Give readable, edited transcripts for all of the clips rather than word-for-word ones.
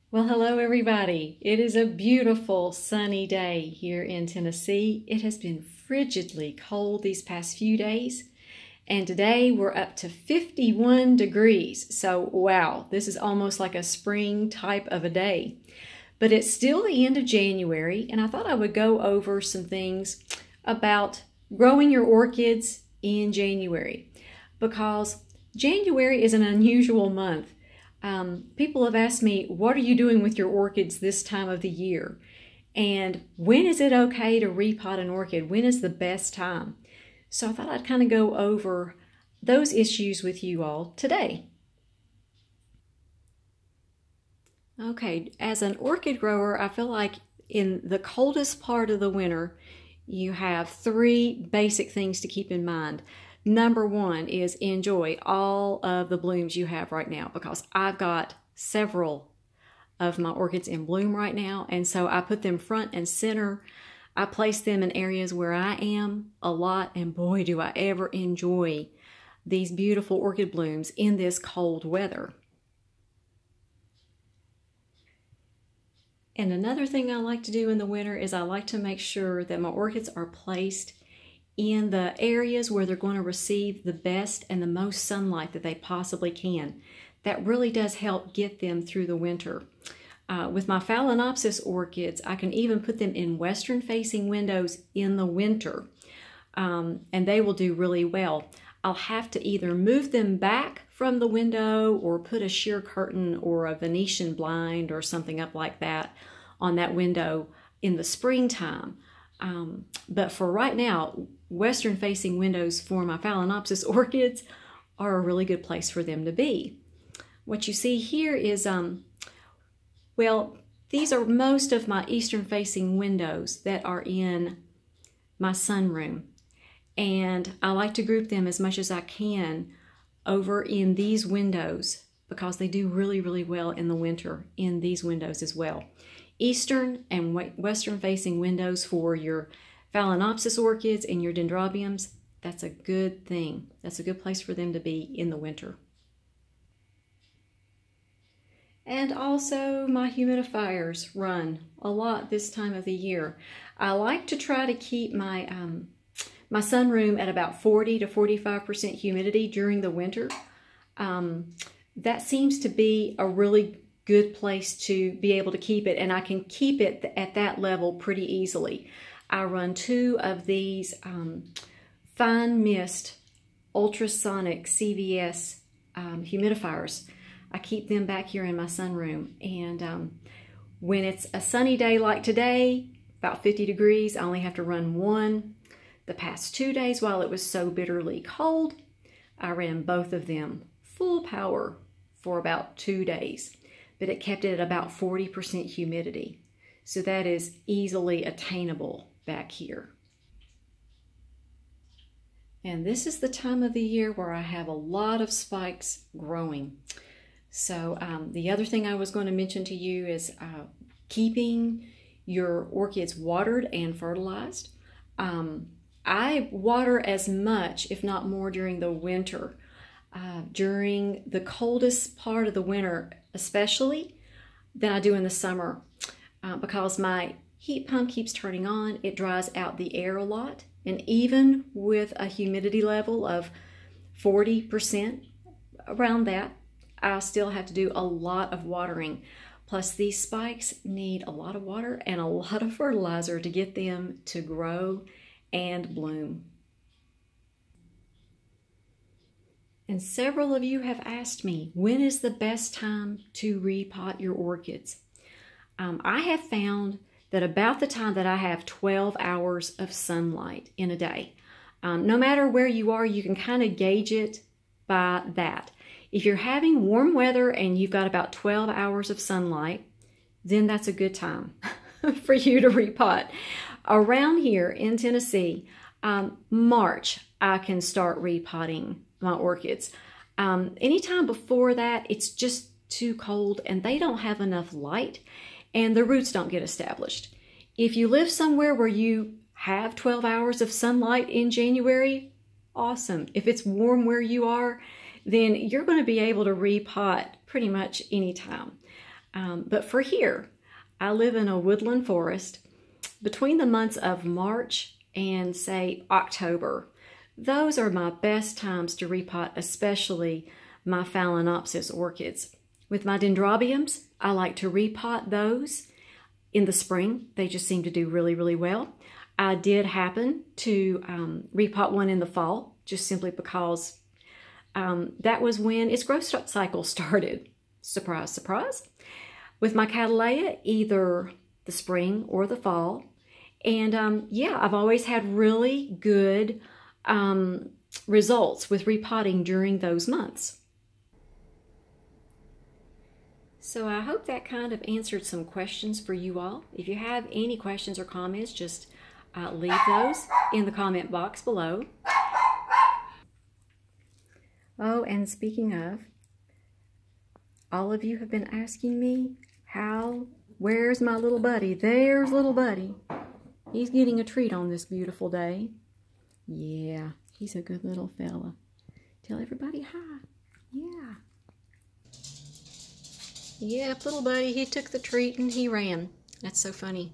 Well, hello everybody. It is a beautiful sunny day here in Tennessee. It has been frigidly cold these past few days, and today we're up to 51 degrees. So, wow, this is almost like a spring type of a day. But it's still the end of January, and I thought I would go over some things about growing your orchids in January, because January is an unusual month. People have asked me, what are you doing with your orchids this time of the year? And when is it okay to repot an orchid? When is the best time? So I thought I'd kind of go over those issues with you all today. Okay, as an orchid grower, I feel like in the coldest part of the winter, you have three basic things to keep in mind. Number one is enjoy all of the blooms you have right now, because I've got several of my orchids in bloom right now, and so I put them front and center. I place them in areas where I am a lot, and boy, do I ever enjoy these beautiful orchid blooms in this cold weather. And another thing I like to do in the winter is I like to make sure that my orchids are placed in the areas where they're going to receive the best and the most sunlight that they possibly can. That really does help get them through the winter. With my Phalaenopsis orchids, I can even put them in western facing windows in the winter, and they will do really well. I'll have to either move them back from the window or put a sheer curtain or a Venetian blind or something up like that on that window in the springtime. But for right now, western facing windows for my Phalaenopsis orchids are a really good place for them to be. What you see here is, well, these are most of my eastern facing windows that are in my sunroom. And I like to group them as much as I can over in these windows, because they do really, really well in the winter in these windows as well. Eastern and western facing windows for your Phalaenopsis orchids and your dendrobiums, that's a good thing. That's a good place for them to be in the winter. And also my humidifiers run a lot this time of the year. I like to try to keep my my sunroom at about 40 to 45% humidity during the winter. That seems to be a really good place to be able to keep it, and I can keep it at that level pretty easily. I run two of these fine mist ultrasonic CVS humidifiers. I keep them back here in my sunroom, and when it's a sunny day like today, about 50 degrees, I only have to run one. The past 2 days, while it was so bitterly cold, I ran both of them full power for about 2 days, but it kept it at about 40% humidity. So that is easily attainable back here. And this is the time of the year where I have a lot of spikes growing. So the other thing I was going to mention to you is keeping your orchids watered and fertilized. I water as much, if not more, during the winter. During the coldest part of the winter especially, than I do in the summer, because my heat pump keeps turning on. It dries out the air a lot, and even with a humidity level of 40%, around that, I still have to do a lot of watering. Plus, these spikes need a lot of water and a lot of fertilizer to get them to grow and bloom. And several of you have asked me, when is the best time to repot your orchids? I have found that about the time that I have 12 hours of sunlight in a day. No matter where you are, you can kind of gauge it by that. If you're having warm weather and you've got about 12 hours of sunlight, then that's a good time for you to repot. Around here in Tennessee, March, I can start repotting my orchids. Anytime before that, it's just too cold and they don't have enough light and the roots don't get established. If you live somewhere where you have 12 hours of sunlight in January, awesome. If it's warm where you are, then you're going to be able to repot pretty much anytime. But for here, I live in a woodland forest. Between the months of March and say October, those are my best times to repot, especially my Phalaenopsis orchids. With my dendrobiums, I like to repot those in the spring. They just seem to do really, really well. I did happen to repot one in the fall, just simply because that was when its growth cycle started. Surprise, surprise. With my Cattleya, either the spring or the fall. And yeah, I've always had really good results with repotting during those months. So I hope that kind of answered some questions for you all. If you have any questions or comments, just leave those in the comment box below. Oh, and speaking of, all of you have been asking me, where's my little buddy? There's little buddy. He's getting a treat on this beautiful day. Yeah, he's a good little fella. Tell everybody hi. Yeah. Yep, little buddy, he took the treat and he ran. That's so funny.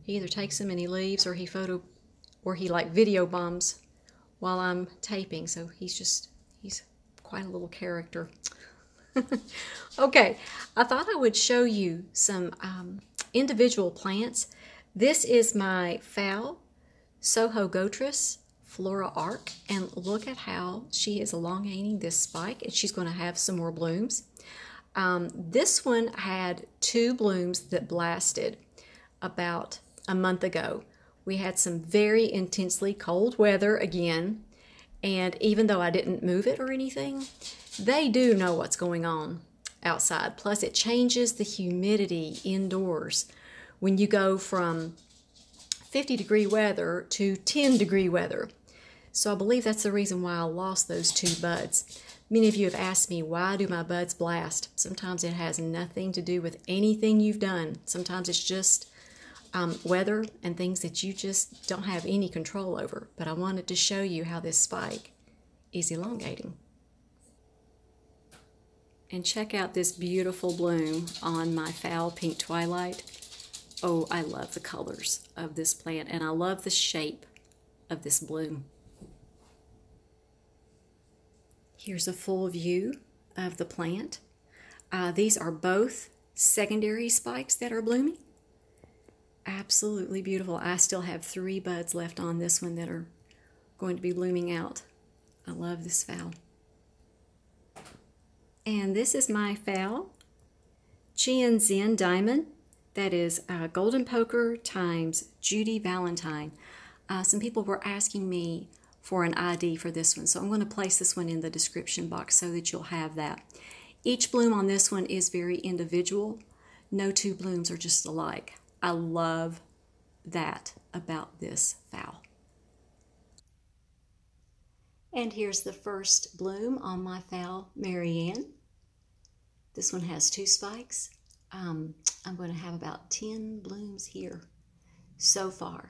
He either takes them and he leaves, or he like video bombs while I'm taping. So he's quite a little character. Okay, I thought I would show you some individual plants. This is my Phal Soho Flora Arc, and look at how she is elongating this spike, and she's going to have some more blooms. This one had 2 blooms that blasted about a month ago. We had some very intensely cold weather again, and even though I didn't move it or anything, they do know what's going on outside. Plus, it changes the humidity indoors when you go from 50-degree weather to 10-degree weather. So I believe that's the reason why I lost those 2 buds. Many of you have asked me, why do my buds blast? Sometimes it has nothing to do with anything you've done. Sometimes it's just weather and things that you just don't have any control over. But I wanted to show you how this spike is elongating. And check out this beautiful bloom on my Phal Pink Twilight. Oh, I love the colors of this plant, and I love the shape of this bloom. Here's a full view of the plant. These are both secondary spikes that are blooming. Absolutely beautiful. I still have 3 buds left on this one that are going to be blooming out. I love this Phal. And this is my Phal Chian Xen Diamond. That is Golden Poker times Judy Valentine. Some people were asking me for an ID for this one, so I'm going to place this one in the description box so that you'll have that. Each bloom on this one is very individual. No 2 blooms are just alike. I love that about this Phal. And here's the first bloom on my Phal Marianne. This one has 2 spikes. I'm going to have about 10 blooms here so far.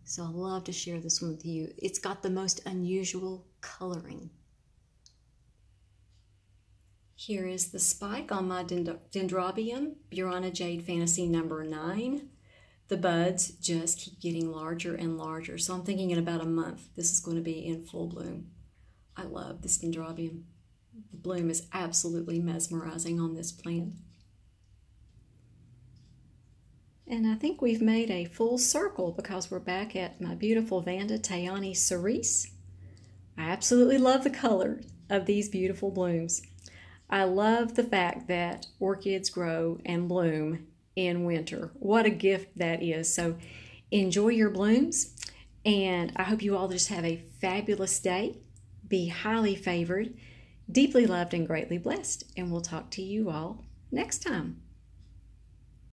So I love to share this one with you. It's got the most unusual coloring. Here is the spike on my Dendrobium, Burana Jade Fantasy number 9. The buds just keep getting larger and larger. So I'm thinking in about a month, this is going to be in full bloom. I love this Dendrobium. The bloom is absolutely mesmerizing on this plant. And I think we've made a full circle because we're back at my beautiful Vanda Tayani cerise. I absolutely love the color of these beautiful blooms. I love the fact that orchids grow and bloom in winter. What a gift that is. So enjoy your blooms, and I hope you all just have a fabulous day. Be highly favored, deeply loved, and greatly blessed. And we'll talk to you all next time.